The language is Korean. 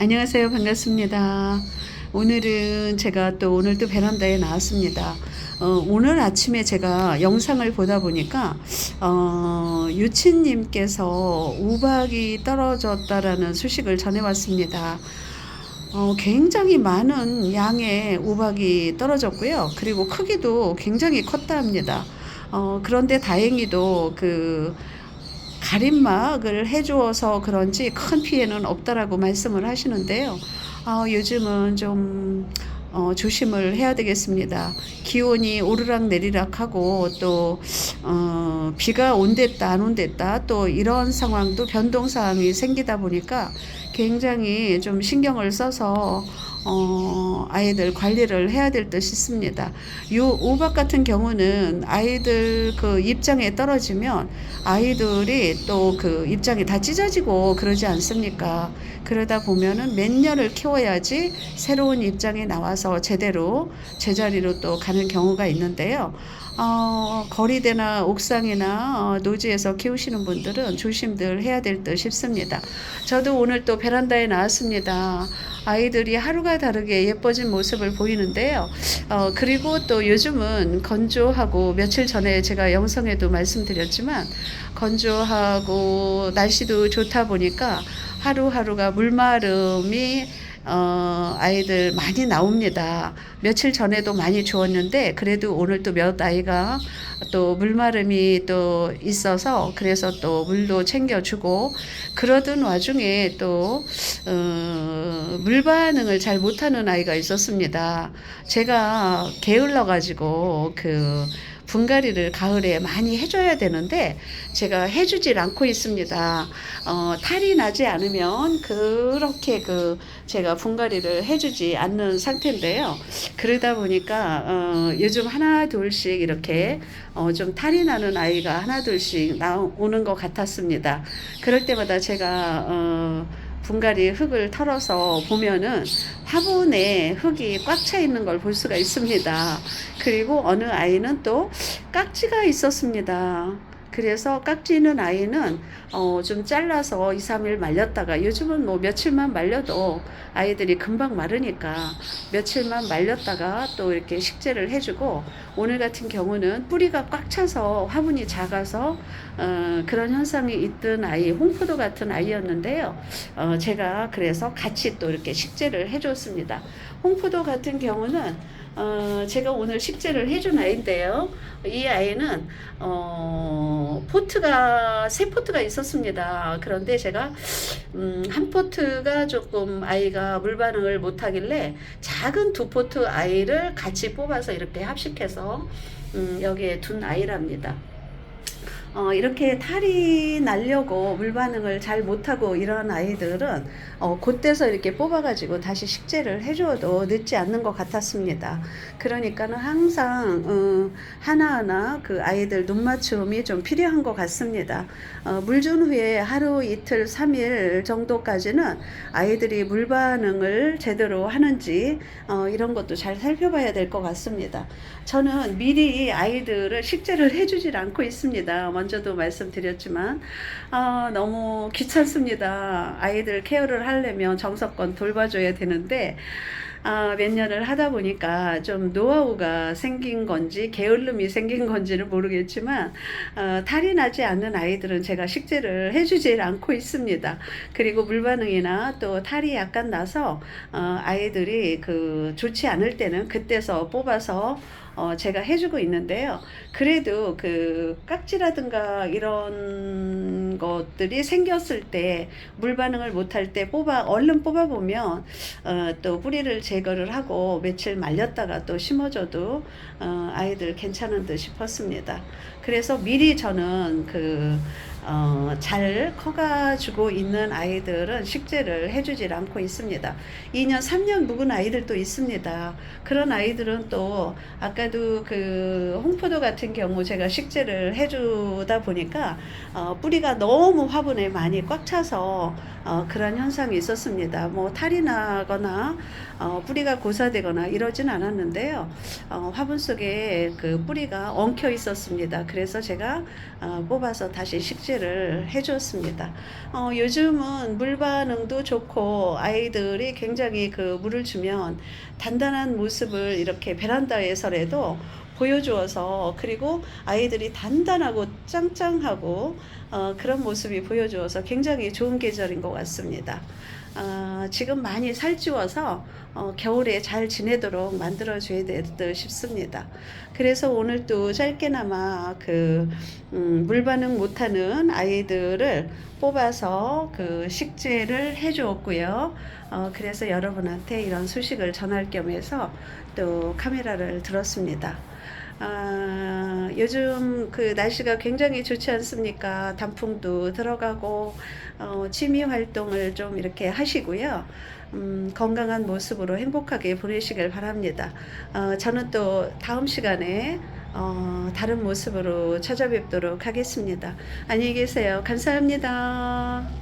안녕하세요. 반갑습니다. 오늘은 제가 또 오늘 또 베란다에 나왔습니다. 오늘 아침에 제가 영상을 보다 보니까 유치님께서 우박이 떨어졌다라는 소식을 전해왔습니다. 굉장히 많은 양의 우박이 떨어졌고요. 그리고 크기도 굉장히 컸다 합니다. 그런데 다행히도 그 가림막을 해 주어서 그런지 큰 피해는 없다라고 말씀을 하시는데요. 요즘은 좀 조심을 해야 되겠습니다. 기온이 오르락내리락하고 또 비가 온댔다 안 온댔다 또 이런 상황도 변동 사항이 생기다 보니까 굉장히 좀 신경을 써서 아이들 관리를 해야 될 듯 싶습니다. 요 우박 같은 경우는 아이들 그 입장에 떨어지면 아이들이 또 그 입장이 다 찢어지고 그러지 않습니까? 그러다 보면은 몇 년을 키워야지 새로운 입장에 나와서 제대로 제자리로 또 가는 경우가 있는데요. 거리대나 옥상이나 노지에서 키우시는 분들은 조심들 해야 될 듯 싶습니다. 저도 오늘 또 베란다에 나왔습니다. 아이들이 하루가 다르게 예뻐진 모습을 보이는데요. 그리고 또 요즘은 건조하고 며칠 전에 제가 영상에도 말씀드렸지만 건조하고 날씨도 좋다 보니까 하루하루가 물마름이 아이들 많이 나옵니다. 며칠 전에도 많이 주었는데 그래도 오늘 또 몇 아이가 또 물마름이 또 있어서 그래서 또 물도 챙겨주고 그러던 와중에 또 물 반응을 잘 못하는 아이가 있었습니다. 제가 게을러 가지고 그 분갈이를 가을에 많이 해줘야 되는데 제가 해주질 않고 있습니다. 탈이 나지 않으면 그렇게 제가 분갈이를 해주지 않는 상태인데요. 그러다 보니까 요즘 하나 둘씩 이렇게 좀 탈이 나는 아이가 하나 둘씩 나오는 것 같았습니다. 그럴 때마다 제가 분갈이 흙을 털어서 보면은 화분에 흙이 꽉 차 있는 걸 볼 수가 있습니다. 그리고 어느 아이는 또 깍지가 있었습니다. 그래서 깍지 있는 아이는 좀 잘라서 2, 3일 말렸다가 요즘은 뭐 며칠만 말려도 아이들이 금방 마르니까 며칠만 말렸다가 또 이렇게 식재를 해주고 오늘 같은 경우는 뿌리가 꽉 차서 화분이 작아서 그런 현상이 있던 아이 홍포도 같은 아이였는데요. 제가 그래서 같이 또 이렇게 식재를 해줬습니다. 홍포도 같은 경우는 제가 오늘 식재를 해준 아이인데요. 이 아이는 포트가 세 포트가 있었습니다. 그런데 제가 한 포트가 조금 아이가 물 반응을 못하길래 작은 두 포트 아이를 같이 뽑아서 이렇게 합식해서 여기에 둔 아이랍니다. 이렇게 탈이 나려고 물 반응을 잘 못하고 이런 아이들은 곧대서 이렇게 뽑아가지고 다시 식재를 해줘도 늦지 않는 것 같았습니다. 그러니까는 항상 하나하나 그 아이들 눈 맞춤이 좀 필요한 것 같습니다. 물 준 후에 하루 이틀 3일 정도까지는 아이들이 물 반응을 제대로 하는지 이런 것도 잘 살펴봐야 될 것 같습니다. 저는 미리 아이들을 식재를 해주질 않고 있습니다. 먼저도 말씀드렸지만 너무 귀찮습니다. 아이들 케어를 하려면 정성껏 돌봐줘야 되는데 몇 년을 하다 보니까 좀 노하우가 생긴 건지 게을름이 생긴 건지는 모르겠지만 탈이 나지 않는 아이들은 제가 식재를 해주질 않고 있습니다. 그리고 물 반응이나 또 탈이 약간 나서 아이들이 좋지 않을 때는 그때서 뽑아서 제가 해주고 있는데요. 그래도 그 깍지라든가 이런 것들이 생겼을 때 물 반응을 못할 때 얼른 뽑아보면 또 뿌리를 제거를 하고 며칠 말렸다가 또 심어줘도 아이들 괜찮은 듯 싶었습니다. 그래서 미리 저는 잘 커가지고 있는 아이들은 식재를 해주질 않고 있습니다. 2년, 3년 묵은 아이들도 있습니다. 그런 아이들은 또 아까도 홍포도 같은 경우 제가 식재를 해주다 보니까 뿌리가 너무 화분에 많이 꽉 차서 그런 현상이 있었습니다. 뭐 탈이 나거나 뿌리가 고사되거나 이러진 않았는데요. 화분 속에 그 뿌리가 엉켜 있었습니다. 그래서 제가 뽑아서 다시 식재 식재를 해주었습니다. 요즘은 물 반응도 좋고 아이들이 굉장히 그 물을 주면 단단한 모습을 이렇게 베란다에서라도 보여주어서, 그리고 아이들이 단단하고 짱짱하고 그런 모습이 보여주어서 굉장히 좋은 계절인 것 같습니다. 지금 많이 살찌워서 겨울에 잘 지내도록 만들어줘야 되듯 싶습니다. 그래서 오늘 또 짧게나마 물 반응 못하는 아이들을 뽑아서 그 식재를 해주었고요. 그래서 여러분한테 이런 소식을 전할 겸해서 또 카메라를 들었습니다. 요즘 그 날씨가 굉장히 좋지 않습니까? 단풍도 들어가고 취미 활동을 좀 이렇게 하시고요. 건강한 모습으로 행복하게 보내시길 바랍니다. 저는 또 다음 시간에 다른 모습으로 찾아뵙도록 하겠습니다. 안녕히 계세요. 감사합니다.